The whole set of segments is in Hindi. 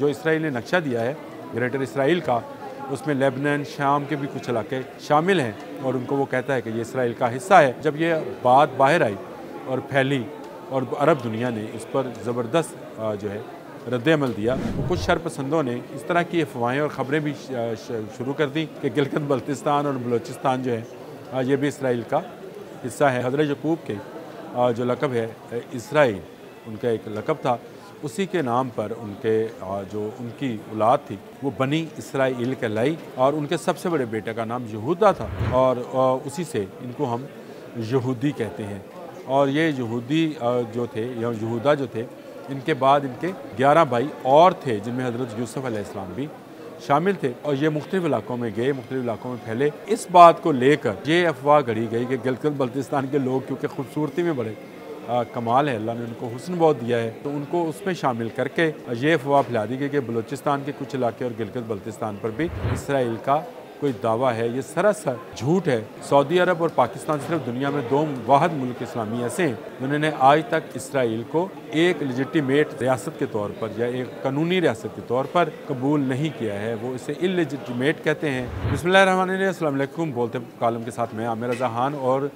जो इसराइल ने नक्शा दिया है ग्रेटर इसराइल का, उसमें लेबनान, शाम के भी कुछ इलाके शामिल हैं और उनको वो कहता है कि ये इसराइल का हिस्सा है। जब ये बात बाहर आई और फैली और अरब दुनिया ने इस पर ज़बरदस्त जो है रद्द-ए-अमल दिया, तो कुछ शरपसंदों ने इस तरह की अफवाहें और ख़बरें भी शुरू कर दी कि गिलगित बल्तिस्तान और बलूचिस्तान जो है ये भी इसराइल का हिस्सा है। हज़रत यकूब के जो लक़ब है इसराइल, उनका एक लक़ब था, उसी के नाम पर उनके जो उनकी औलाद थी वो बनी इसराइल कहलाई और उनके सबसे बड़े बेटे का नाम यहूदा था और उसी से इनको हम यहूदी कहते हैं। और ये यहूदी जो थे या यहूदा जो थे, इनके बाद इनके 11 भाई और थे जिनमें हज़रत यूसुफ़ अलैहिस्सलाम भी शामिल थे और ये मुख्तलिफ़ इलाकों में गए, मुख्तलिफ़ इलाकों में फैले। इस बात को लेकर ये अफवाह गढ़ी गई कि गिलगित बल्तिस्तान के लोग क्योंकि खूबसूरती में बड़े कमाल है, अल्लाह ने उनको हुस्न बहुत दिया है, तो उनको उसमें शामिल करके ये अफवाह फैला दी गई कि बलूचिस्तान के कुछ इलाके और गिलगित बल्तिस्तान पर भी इसराइल का कोई दावा है। ये सरासर झूठ है। सऊदी अरब और पाकिस्तान सिर्फ दुनिया में 2 वाहिद मुल्क इस्लामी ऐसे हैं जिन्होंने आज तक इसराइल को एक लेजिटिमेट रियासत के तौर पर या एक कानूनी रियासत के तौर पर कबूल नहीं किया है, वो इसे इलेजिटिमेट कहते हैं। बिस्मिल्लाहिर्रहमानिर्रहीम, अस्सलाम वालेकुम। बोलते कालम के साथ मैं आमिर रज़ा खान। और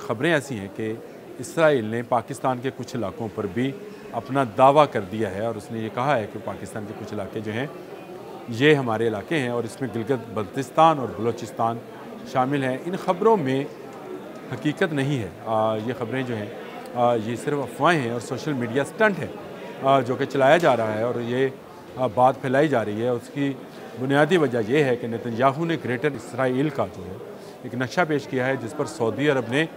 ख़बरें ऐसी हैं कि इसराइल ने पाकिस्तान के कुछ इलाकों पर भी अपना दावा कर दिया है और उसने ये कहा है कि पाकिस्तान के कुछ इलाके जो हैं ये हमारे इलाके हैं और इसमें गिलगित बल्तिस्तान और बलूचिस्तान शामिल हैं। इन ख़बरों में हकीकत नहीं है। ये ख़बरें जो हैं ये सिर्फ अफवाहें हैं और सोशल मीडिया स्टंट है जो कि चलाया जा रहा है और ये बात फैलाई जा रही है। उसकी बुनियादी वजह यह है कि नेतन्याहू ने ग्रेटर इसराइल का जो है एक नक्शा पेश किया है जिस पर सऊदी अरब ने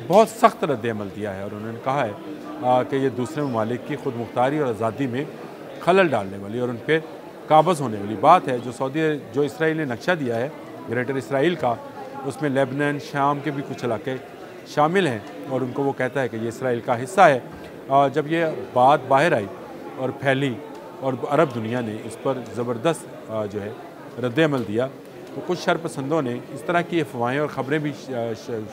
बहुत सख्त रद्द-ए-अमल दिया है और उन्होंने कहा है कि ये दूसरे ममालिक की खुद मुख्तारी और आज़ादी में खलल डालने वाली और उन पर काबज़ होने वाली बात है। जो इसराइल ने नक्शा दिया है ग्रेटर इसराइल का, उसमें लेबनान, शाम के भी कुछ इलाके शामिल हैं और उनको वो कहता है कि ये इसराइल का हिस्सा है। जब ये बात बाहर आई और फैली और अरब दुनिया ने इस पर ज़बरदस्त जो है रद्द-ए-अमल दिया, तो कुछ शरपसंदों ने इस तरह की अफवाहें और ख़बरें भी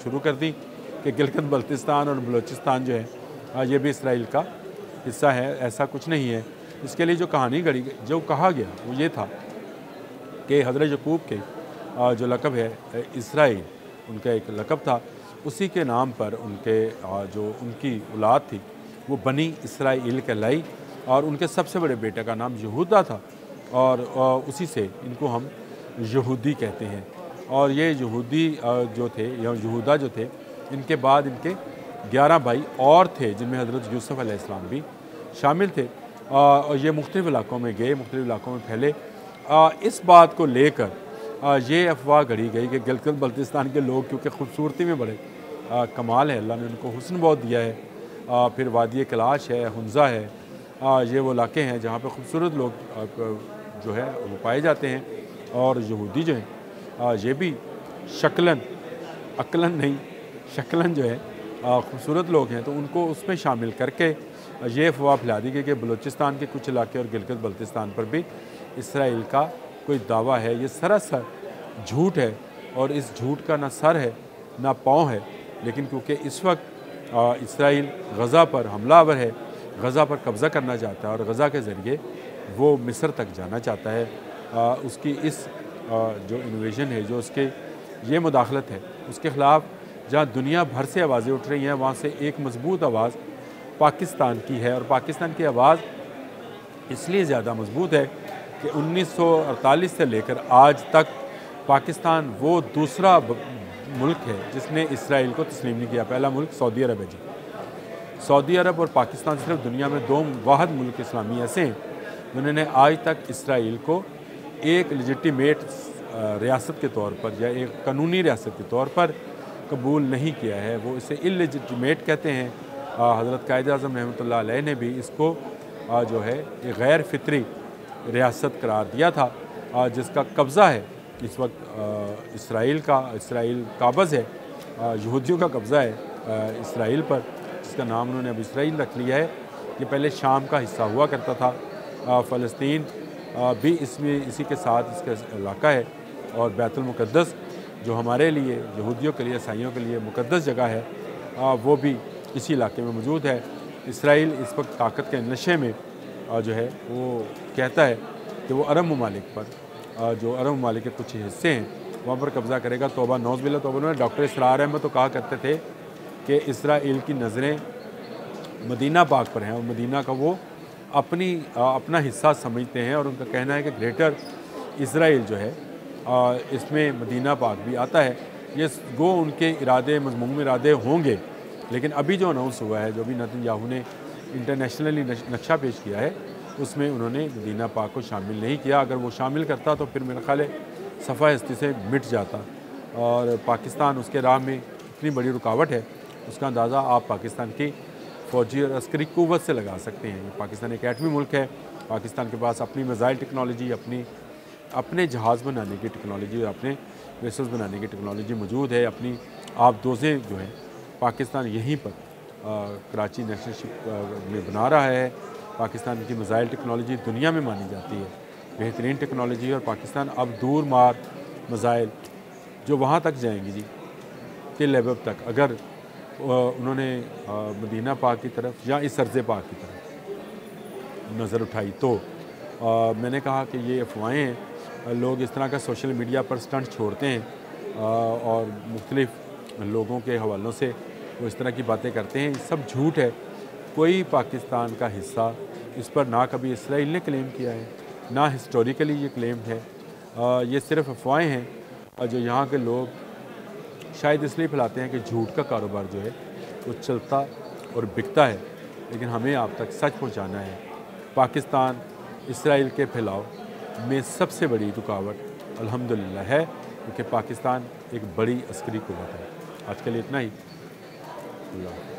शुरू कर दी कि गिलगित बल्तिस्तान और बलूचिस्तान जो है ये भी इसराइल का हिस्सा है। ऐसा कुछ नहीं है। इसके लिए जो कहानी गढ़ी जो कहा गया वो ये था कि हज़रत यकूब के जो लक़ब है इसराइल, उनका एक लक़ब था, उसी के नाम पर उनके जो उनकी औलाद थी वो बनी इसराइल कहलाई और उनके सबसे बड़े बेटे का नाम यहूदा था और उसी से इनको हम यहूदी कहते हैं। और ये यहूदी जो थे या यहूदा जो थे, इनके बाद इनके 11 भाई और थे जिनमें हज़रत यूसुफ़ अलैहिस्सलाम भी शामिल थे और ये मुख्तलिफ़ इलाकों में गए, मुख्तलिफ़ इलाकों में फैले। इस बात को लेकर ये अफवाह गढ़ी गई कि गिलगित बल्तिस्तान के लोग क्योंकि खूबसूरती में बड़े कमाल है, अल्लाह ने उनको हुस्न बहुत दिया है। फिर वादी कैलाश है, हुंज़ा है, ये वो इलाके हैं जहाँ पर खूबसूरत लोग जो है वो पाए जाते हैं। और यहूदी जो हैं ये भी शक्लन अक्लन नहीं शक्लन जो है खूबसूरत लोग हैं, तो उनको उसमें शामिल करके ये अफवाह फैला दी गई कि बलूचिस्तान के कुछ इलाके और गिलगित बल्तिस्तान पर भी इसराइल का कोई दावा है। ये सरासर झूठ है और इस झूठ का ना सर है ना पाँव है। लेकिन क्योंकि इस वक्त इसराइल गज़ा पर हमलावर है, गज़ा पर कब्ज़ा करना चाहता है और गज़ा के ज़रिए वो मिस्र तक जाना चाहता है, उसकी इस जो इन्वेजन है, जो उसके ये मुदाखलत है, उसके ख़िलाफ़ जहाँ दुनिया भर से आवाज़ें उठ रही हैं, वहाँ से एक मज़बूत आवाज़ पाकिस्तान की है। और पाकिस्तान की आवाज़ इसलिए ज़्यादा मज़बूत है कि 1948 से लेकर आज तक पाकिस्तान वो दूसरा मुल्क है जिसने इसराइल को तस्लीम नहीं किया। पहला मुल्क सऊदी अरब है जी। सऊदी अरब और पाकिस्तान सिर्फ दुनिया में 2 वाहिद मुल्क इस्लामी ऐसे हैं जिन्होंने आज तक इसराइल को एक लेजिटिमेट रियासत के तौर पर या एक कानूनी रियासत के तौर पर कबूल नहीं किया है, वो इसे इलेजिटिमेट कहते हैं। हज़रत कायद-ए-आज़म रहमतुल्लाह अलैह ने भी इसको जो है एक गैर फितरी रियासत करार दिया था, जिसका कब्ज़ा है इस वक्त इसराइल काबज़ है, यहूदियों का कब्ज़ा है इसराइल पर, जिसका नाम उन्होंने अब इसराइल रख लिया है। ये पहले शाम का हिस्सा हुआ करता था। फ़लस्तीन भी इसमें इसी के साथ इसका इलाका है और बैतुल मुक़द्दस जो हमारे लिए, यहूदियों के लिए, ईसाइयों के लिए मुक़द्दस जगह है, वो भी इसी इलाके में मौजूद है। इसराइल इस वक्त ताकत के नशे में जो है वो कहता है कि वो अरब ममालिक पर जो अरब ममालिक के कुछ हिस्से हैं वहाँ पर कब्ज़ा करेगा। तौबा नौज़ बिल्लाह तौबा। उन्होंने डॉक्टर इसरार अहमद तो कहा करते थे कि इसराइल की नज़रें मदीना पाक पर हैं और मदीना का वो अपना हिस्सा समझते हैं, और उनका कहना है कि ग्रेटर इसराइल जो है इसमें मदीना पाक भी आता है। ये गो उनके इरादे मज़मूम इरादे होंगे, लेकिन अभी जो अनाउंस हुआ है, जो भी नेतन्याहू ने इंटरनेशनली नक्शा पेश किया है, उसमें उन्होंने मदीना पाक को शामिल नहीं किया। अगर वो शामिल करता तो फिर मेरा ख्याल है सफ़ा हस्ती से मिट जाता, और पाकिस्तान उसके राह में इतनी बड़ी रुकावट है, उसका अंदाज़ा आप पाकिस्तान की फ़ौजी और अस्करी क़ुव्वत से लगा सकते हैं। पाकिस्तान एक एटमी मुल्क है, पाकिस्तान के पास अपनी मिसाइल टेक्नोलॉजी, अपने जहाज़ बनाने की टेक्नोलॉजी, अपने वेसल्स बनाने की टेक्नोलॉजी मौजूद है। अपनी आबदोज़ें जो हैं पाकिस्तान यहीं पर कराची नेशनल शिप में बना रहा है। पाकिस्तान की मिसाइल टेक्नोलॉजी दुनिया में मानी जाती है, बेहतरीन टेक्नोलॉजी, और पाकिस्तान अब दूर मार मिसाइल जो वहाँ तक जाएंगी जी, तिल एबब तक, अगर उन्होंने मदीना पाक की तरफ या इस अर्ज़ पाक की तरफ नज़र उठाई तो मैंने कहा कि ये अफवाहें हैं। लोग इस तरह का सोशल मीडिया पर स्टंट छोड़ते हैं और मुख्तलिफ़ लोगों के हवालों से वो इस तरह की बातें करते हैं। सब झूठ है। कोई पाकिस्तान का हिस्सा इस पर ना कभी इसराइल ने क्लेम किया है, ना हिस्टोरिकली ये क्लेम्ड है। ये सिर्फ अफवाहें हैं जो यहाँ के लोग शायद इसलिए फैलाते हैं कि झूठ का कारोबार जो है वो चलता और बिकता है, लेकिन हमें आप तक सच पहुँचाना है। पाकिस्तान इसराइल के फैलाव में सबसे बड़ी रुकावट अल्हम्दुलिल्लाह है, क्योंकि पाकिस्तान एक बड़ी अस्करी क़ुव्वत है। आज के लिए इतना ही। अल्लाह।